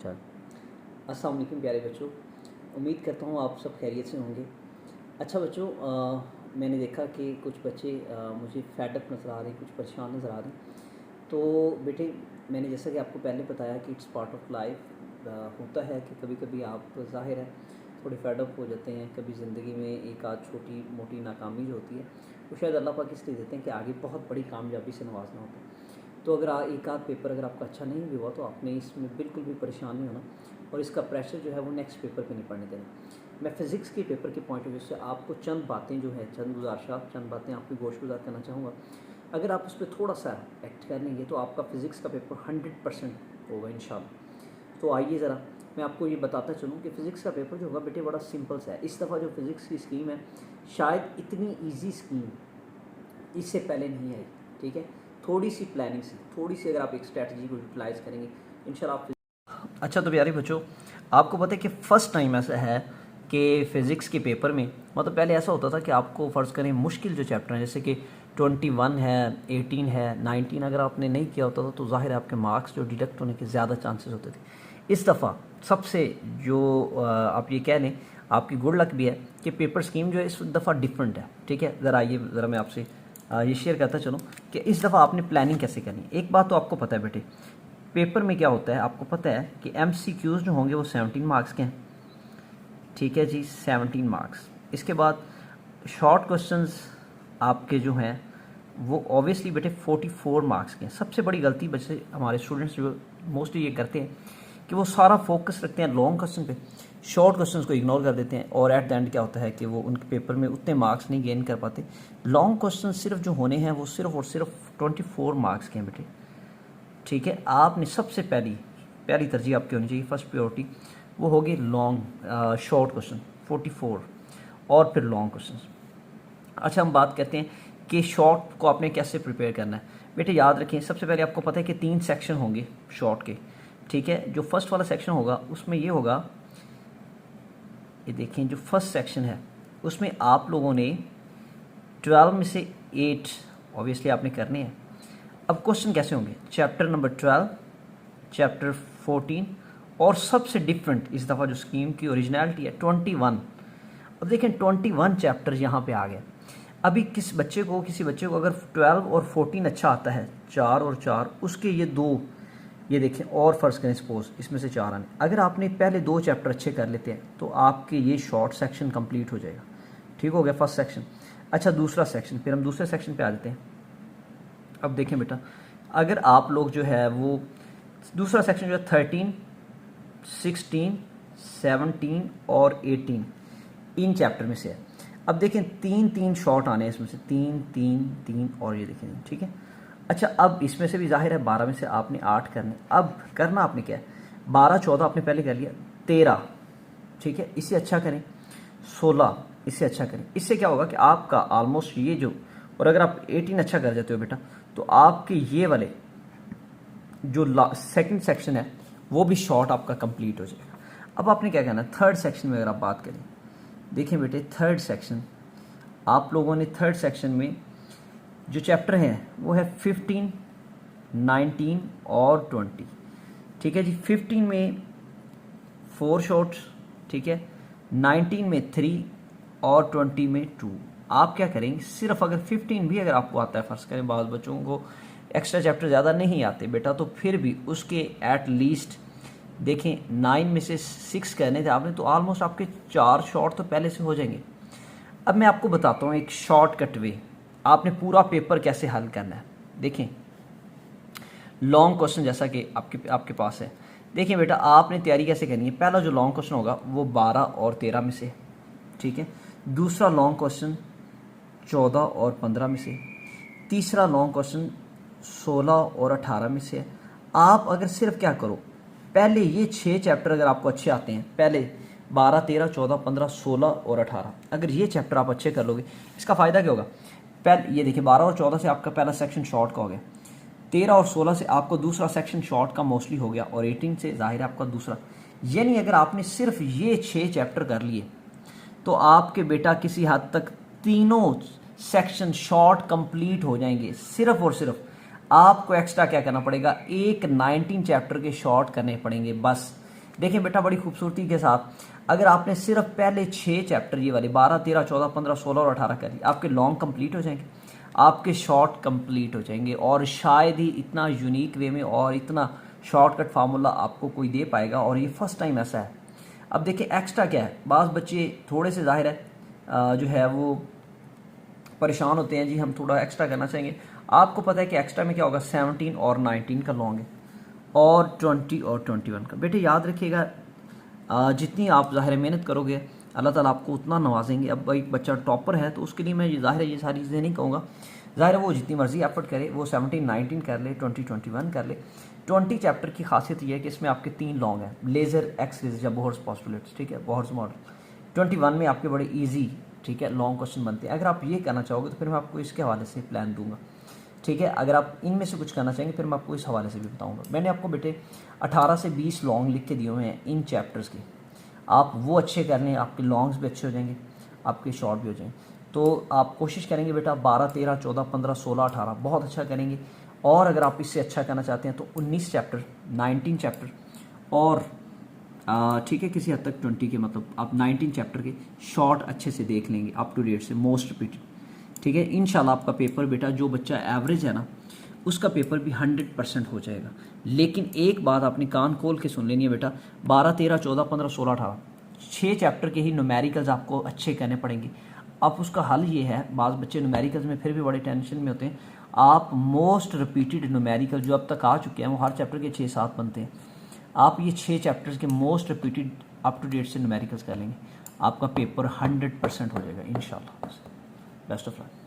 Start. अस्सलाम वालेकुम प्यारे बच्चों, उम्मीद करता हूँ आप सब खैरियत से होंगे। अच्छा बच्चों, मैंने देखा कि कुछ बच्चे मुझे फैडअप नज़र आ रहे हैं, कुछ परेशान नज़र आ रहे हैं। तो बेटे, मैंने जैसा कि आपको पहले बताया कि इट्स पार्ट ऑफ लाइफ। होता है कि कभी कभी आप ज़ाहिर है थोड़े फैडअप हो जाते हैं। कभी ज़िंदगी में एक आध छोटी मोटी नाकामी जो होती है वो शायद अल्लाह पाक इसलिए देते हैं कि आगे बहुत बड़ी कामयाबी से नवाजना होता है। तो अगर एक आध पेपर अगर आपका अच्छा नहीं भी हुआ तो आपने इसमें बिल्कुल भी परेशान नहीं होना और इसका प्रेशर जो है वो नेक्स्ट पेपर पे नहीं पड़ने देना। मैं फ़िज़िक्स के पेपर के पॉइंट ऑफ व्यू से आपको चंद बातें जो है, चंद गुजारिशात, चंद बातें आपकी गोशगुजार करना चाहूँगा। अगर आप उस पर थोड़ा सा एक्ट कर लेंगे तो आपका फ़िज़िक्स का पेपर 100% होगा इंशाल्लाह। तो आइए ज़रा मैं आपको ये बताता चलूँ कि फ़िज़िक्स का पेपर जो होगा बेटे बड़ा सिंपल सा है। इस दफ़ा जो फ़िज़िक्स की स्कीम है शायद इतनी ईजी स्कीम इससे पहले नहीं आई। ठीक है, थोड़ी सी प्लानिंग से, थोड़ी सी अगर आप एक स्ट्रैटेजी को यूटिलाइज़ करेंगे इंशाल्लाह आप। अच्छा तो प्यारे बच्चों, आपको पता है कि फ़र्स्ट टाइम ऐसा है कि फ़िज़िक्स के पेपर में, मतलब पहले ऐसा होता था कि आपको फ़र्ज़ करें मुश्किल जो चैप्टर हैं जैसे कि 21 है, 18 है, 19 अगर आपने नहीं किया होता था तो ज़ाहिर है आपके मार्क्स जो डिडक्ट होने के ज़्यादा चांसेस होते थे। इस दफ़ा सबसे जो आप ये कह लें आपकी गुड लक भी है कि पेपर स्कीम जो है इस दफ़ा डिफरेंट है। ठीक है, ज़रा आइए ज़रा मैं आपसे ये शेयर करता चलूँ कि इस दफ़ा आपने प्लानिंग कैसे करनी है। एक बात तो आपको पता है बेटे, पेपर में क्या होता है आपको पता है कि MCQs जो होंगे वो 17 मार्क्स के हैं। ठीक है जी, 17 मार्क्स। इसके बाद शॉर्ट क्वेश्चंस आपके जो हैं वो ऑब्वियसली बेटे 44 मार्क्स के हैं। सबसे बड़ी गलती बच्चे हमारे स्टूडेंट्स जो मोस्टली ये करते हैं कि वो सारा फोकस रखते हैं लॉन्ग क्वेश्चन पे, शॉर्ट क्वेश्चंस को इग्नोर कर देते हैं और एट द एंड क्या होता है कि वो उनके पेपर में उतने मार्क्स नहीं गेन कर पाते। लॉन्ग क्वेश्चन सिर्फ जो होने हैं वो सिर्फ और सिर्फ 24 मार्क्स के हैं बेटे। ठीक है, आपने सबसे पहली तरजीह आपकी होनी चाहिए, फर्स्ट प्रायोरिटी वो होगी लॉन्ग शॉर्ट क्वेश्चन 44 और फिर लॉन्ग क्वेश्चन। अच्छा, हम बात करते हैं कि शॉर्ट को आपने कैसे प्रिपेयर करना है। बेटे याद रखें, सबसे पहले आपको पता है कि 3 सेक्शन होंगे शॉर्ट के। ठीक है, जो फर्स्ट वाला सेक्शन होगा उसमें ये होगा, ये देखें जो फर्स्ट सेक्शन है उसमें आप लोगों ने 12 में से 8 ऑब्वियसली आपने करने हैं। अब क्वेश्चन कैसे होंगे, चैप्टर नंबर 12, चैप्टर 14 और सबसे डिफरेंट इस दफ़ा जो स्कीम की ओरिजिनलिटी है 21। अब देखें 21 चैप्टर यहाँ पे आ गए। अभी किसी बच्चे को अगर 12 और 14 अच्छा आता है, 4 और 4 उसके ये 2, ये देखें और फ़र्ज़ करें सपोज इसमें से 4 आने, अगर आपने पहले 2 चैप्टर अच्छे कर लेते हैं तो आपके ये शॉर्ट सेक्शन कंप्लीट हो जाएगा। ठीक हो गया फर्स्ट सेक्शन। अच्छा, दूसरा सेक्शन, फिर हम दूसरे सेक्शन पे आ जाते हैं। अब देखें बेटा, अगर आप लोग जो है वो दूसरा सेक्शन जो है 13, 16, 17 और 18 इन चैप्टर में से है। अब देखें 3 शॉर्ट आने हैं इसमें से, 3 3 3 और ये देखें। ठीक है, अच्छा अब इसमें से भी जाहिर है 12 में से आपने 8 करने। अब करना आपने क्या है, 12 14 आपने पहले कर लिया, 13 ठीक है इससे अच्छा करें, 16 इससे अच्छा करें। इससे क्या होगा कि आपका ऑलमोस्ट ये जो, और अगर आप 18 अच्छा कर जाते हो बेटा तो आपके ये वाले जो सेकंड सेक्शन है वो भी शॉर्ट आपका कंप्लीट हो जाएगा। अब आपने क्या कहना है, थर्ड सेक्शन में अगर आप बात करें, देखें बेटे थर्ड सेक्शन, आप लोगों ने थर्ड सेक्शन में जो चैप्टर हैं वो है 15, 19 और 20। ठीक है जी, 15 में 4 शॉर्ट्स, ठीक है, 19 में 3 और 20 में 2। आप क्या करेंगे, सिर्फ अगर 15 भी अगर आपको आता है, फर्ज करें बाद बच्चों को एक्स्ट्रा चैप्टर ज़्यादा नहीं आते बेटा, तो फिर भी उसके एट लीस्ट देखें 9 में से 6 करने थे आपने, तो ऑलमोस्ट आपके 4 शॉर्ट तो पहले से हो जाएंगे। अब मैं आपको बताता हूँ एक शॉर्टकट वे, आपने पूरा पेपर कैसे हल करना है। देखें लॉन्ग क्वेश्चन जैसा कि आपके पास है, देखिए बेटा आपने तैयारी कैसे करनी है। पहला जो लॉन्ग क्वेश्चन होगा वो 12 और 13 में से, ठीक है। दूसरा लॉन्ग क्वेश्चन 14 और 15 में से। तीसरा लॉन्ग क्वेश्चन 16 और 18 में से। आप अगर सिर्फ क्या करो, पहले ये 6 चैप्टर अगर आपको अच्छे आते हैं, पहले 12 13 14 15 16 और 18, अगर ये चैप्टर आप अच्छे कर लोगे, इसका फ़ायदा क्या होगा, पहले ये देखिए 12 और 14 से आपका पहला सेक्शन शॉर्ट का हो गया, 13 और 16 से आपको दूसरा सेक्शन शॉर्ट का मोस्टली हो गया, और 18 से जाहिर है आपका दूसरा। यानी अगर आपने सिर्फ ये 6 चैप्टर कर लिए तो आपके बेटा किसी हद तक तीनों सेक्शन शॉर्ट कंप्लीट हो जाएंगे। सिर्फ और सिर्फ आपको एक्स्ट्रा क्या करना पड़ेगा, एक 19 चैप्टर के शॉर्ट करने पड़ेंगे बस। देखें बेटा बड़ी खूबसूरती के साथ अगर आपने सिर्फ पहले 6 चैप्टर ये वाले 12, 13, 14, 15, 16 और 18 कर लिए, आपके लॉन्ग कंप्लीट हो जाएंगे, आपके शॉर्ट कंप्लीट हो जाएंगे, और शायद ही इतना यूनिक वे में और इतना शॉर्टकट फार्मूला आपको कोई दे पाएगा, और ये फर्स्ट टाइम ऐसा है। अब देखिए एक्स्ट्रा क्या है, बाज़ बच्चे थोड़े से जाहिर है जो है वो परेशान होते हैं, जी हम थोड़ा एक्स्ट्रा करना चाहेंगे। आपको पता है कि एक्स्ट्रा में क्या होगा, 17 और 19 का लॉन्ग है, और 20 और 21 का। बेटे याद रखिएगा जितनी आप ज़ाहिर मेहनत करोगे अल्लाह ताला आपको उतना नवाजेंगे। अब एक बच्चा टॉपर है तो उसके लिए मैं ज़ाहिर ये सारी चीज़ें नहीं कहूँगा, ज़ाहिर वो जितनी मर्जी एफर्ट करे, वो 17, 19 कर ले, 20, 21 कर ले। 20 चैप्टर की खासियत ये है कि इसमें आपके 3 लॉन्ग हैं, लेज़र, एक्स रेज़र या बोहर्स पॉस्टुलेट्स, ठीक है, बोहर्स मॉडल। 21 में आपके बड़े ईजी, ठीक है, लॉन्ग क्वेश्चन बनते हैं। अगर आप ये करना चाहोगे तो फिर मैं आपको इसके हवाले से प्लान दूंगा, ठीक है। अगर आप इनमें से कुछ करना चाहेंगे फिर मैं आपको इस हवाले से भी बताऊंगा। मैंने आपको बेटे 18 से 20 लॉन्ग लिख के दिए हुए हैं इन चैप्टर्स के, आप वो अच्छे कर लें, आपके लॉन्ग्स भी अच्छे हो जाएंगे, आपके शॉर्ट भी हो जाएंगे। तो आप कोशिश करेंगे बेटा 12, 13, 14, 15, 16, 18 बहुत अच्छा करेंगे। और अगर आप इससे अच्छा करना चाहते हैं तो 19 चैप्टर, 19 चैप्टर और ठीक है किसी हद तक 20 के, मतलब आप 19 चैप्टर के शॉर्ट अच्छे से देख लेंगे अप टू डेट से, मोस्ट रिपीटेड, ठीक है। इंशाल्लाह आपका पेपर बेटा, जो बच्चा एवरेज है ना उसका पेपर भी 100% हो जाएगा। लेकिन एक बात आपने कान खोल के सुन लेनी है बेटा, 12, 13, 14, 15, 16, 18 6 चैप्टर के ही न्यूमेरिकल्स आपको अच्छे करने पड़ेंगे। अब उसका हल ये है, बाज़ बच्चे न्यूमेरिकल्स में फिर भी बड़े टेंशन में होते हैं, आप मोस्ट रिपीटेड न्यूमेरिकल जो अब तक आ चुके हैं वो हर चैप्टर के 6-7 बनते हैं, आप ये 6 चैप्टर्स के most repeated up to date से न्यूमेरिकल्स कर लेंगे, आपका पेपर 100% हो जाएगा इंशाल्लाह। Best of luck.